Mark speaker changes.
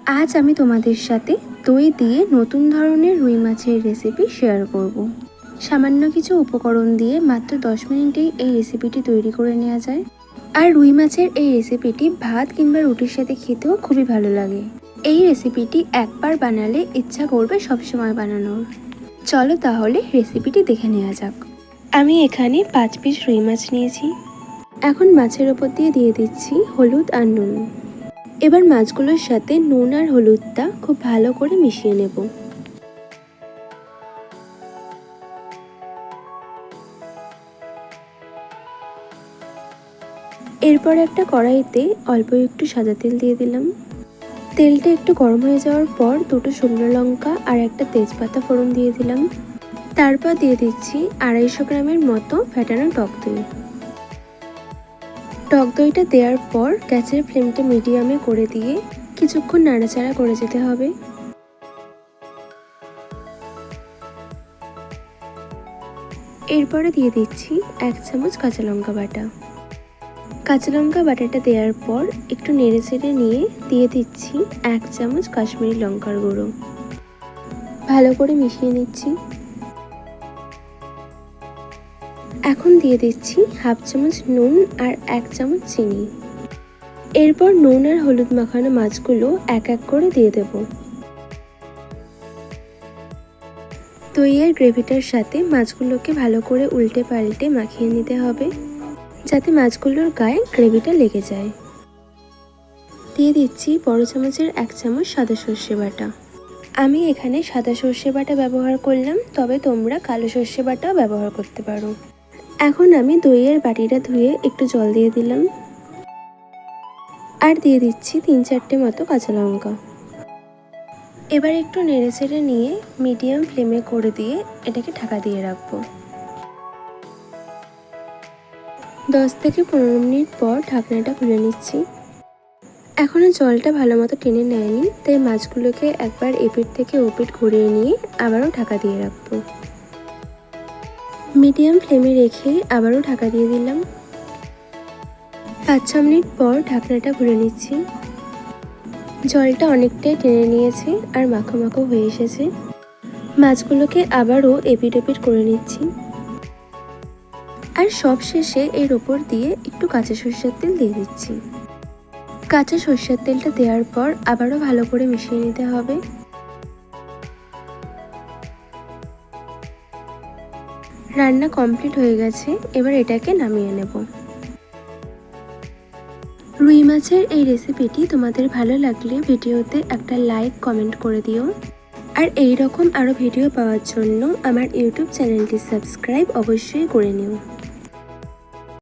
Speaker 1: আজ আমি তোমাদের সাথে দই দিয়ে নতুন ধরনের রুই মাছের রেসিপি শেয়ার করব। সামান্য কিছু উপকরণ দিয়ে মাত্র 10 মিনিটেই এই রেসিপিটি তৈরি করে নেওয়া যায়। আর রুই মাছের এই রেসিপিটি ভাত কিংবা রুটির সাথে খেতেও খুবই ভালো লাগে। এই রেসিপিটি একবার বানালে ইচ্ছা করবে সবসময় বানানোর। চলো তাহলে রেসিপিটি দেখে নেওয়া যাক। আমি এখানে 5 পিস রুই মাছ নিয়েছি। এখন মাছের ওপর দিয়ে দিচ্ছি হলুদ আর নুন। এবার মাছগুলোর সাথে নুন আর হলুদটা খুব ভালো করে মিশিয়ে নেব। এরপর একটা কড়াইতে অল্প একটু সাদা তেল দিয়ে দিলাম। তেলটা একটু গরম হয়ে যাওয়ার পর 2টো শুকনো লঙ্কা আর একটা তেজপাতা ফোড়ন দিয়ে দিলাম। তারপর দিয়ে দিচ্ছি 250 গ্রামের মতো ফেটানো টক দই। টক দইটা দেওয়ার পর গ্যাসের ফ্লেমটা মিডিয়ামে করে দিয়ে কিছুক্ষণ নাড়াচাড়া করে যেতে হবে। এরপরে দিয়ে দিচ্ছি 1 চামচ কাঁচা লঙ্কা বাটা। কাঁচা লঙ্কা বাটাটা দেওয়ার পর একটু নেড়ে চেড়ে নিয়ে দিয়ে দিচ্ছি 1 চামচ কাশ্মীরি লঙ্কার গুঁড়ো। ভালো করে মিশিয়ে নিচ্ছি। এখন দিয়ে দিচ্ছি 1/2 চামচ নুন আর 1 চামচ চিনি। এরপর নুন আর হলুদ মাখানো মাছগুলো এক এক করে দিয়ে দেব। দইয়ের গ্রেভিটার সাথে মাছগুলোকে ভালো করে উল্টে পাল্টে মাখিয়ে নিতে হবে, যাতে মাছগুলোর গায়ে গ্রেভিটা লেগে যায়। দিয়ে দিচ্ছি বড় চামচের 1 চামচ সাদা সর্ষে বাটা। আমি এখানে সাদা সর্ষে বাটা ব্যবহার করলাম, তবে তোমরা কালো সর্ষে বাটাও ব্যবহার করতে পারো। এখন আমি দইয়ের বাটিটা ধুয়ে একটু জল দিয়ে দিলাম আর দিয়ে দিচ্ছি 3-4টে মতো কাঁচা লঙ্কা। এবার একটু নেড়ে চেড়ে নিয়ে মিডিয়াম ফ্লেমে করে দিয়ে এটাকে ঢাকা দিয়ে রাখবো। 10 থেকে 15 মিনিট পর ঢাকনাটা খুলে নিচ্ছি। এখনও জলটা ভালো মতো টেনে নেয়নি, তাই মাছগুলোকে একবার এপিঠ থেকে ওপিঠ ঘুরিয়ে নিয়ে আবারও ঢাকা দিয়ে রাখবো। মিডিয়াম ফ্লেমে রেখে আবারও ঢাকা দিয়ে দিলাম। 5-6 মিনিট পর ঢাকনাটা খুলে নিচ্ছি। জলটা অনেকটাই টেনে নিয়েছে আর মাখো মাখো হয়ে এসেছে। মাছগুলোকে আবারও এপিঠ ওপিঠ করে নিচ্ছি। আর সব শেষে এর ওপর দিয়ে একটু কাঁচা সরষের তেল দিয়ে দিচ্ছি। কাঁচা সরষের তেলটা দেওয়ার পর আবারও ভালো করে মিশিয়ে নিতে হবে। রান্না কমপ্লিট হয়ে গেছে, এবার এটাকে নামিয়ে নেব। রুই মাছের এই রেসিপিটি তোমাদের ভালো লাগলে ভিডিওতে একটা লাইক কমেন্ট করে দিও। আর এই রকম আরও ভিডিও পাওয়ার জন্য আমার ইউটিউব চ্যানেলটি সাবস্ক্রাইব অবশ্যই করে নিও।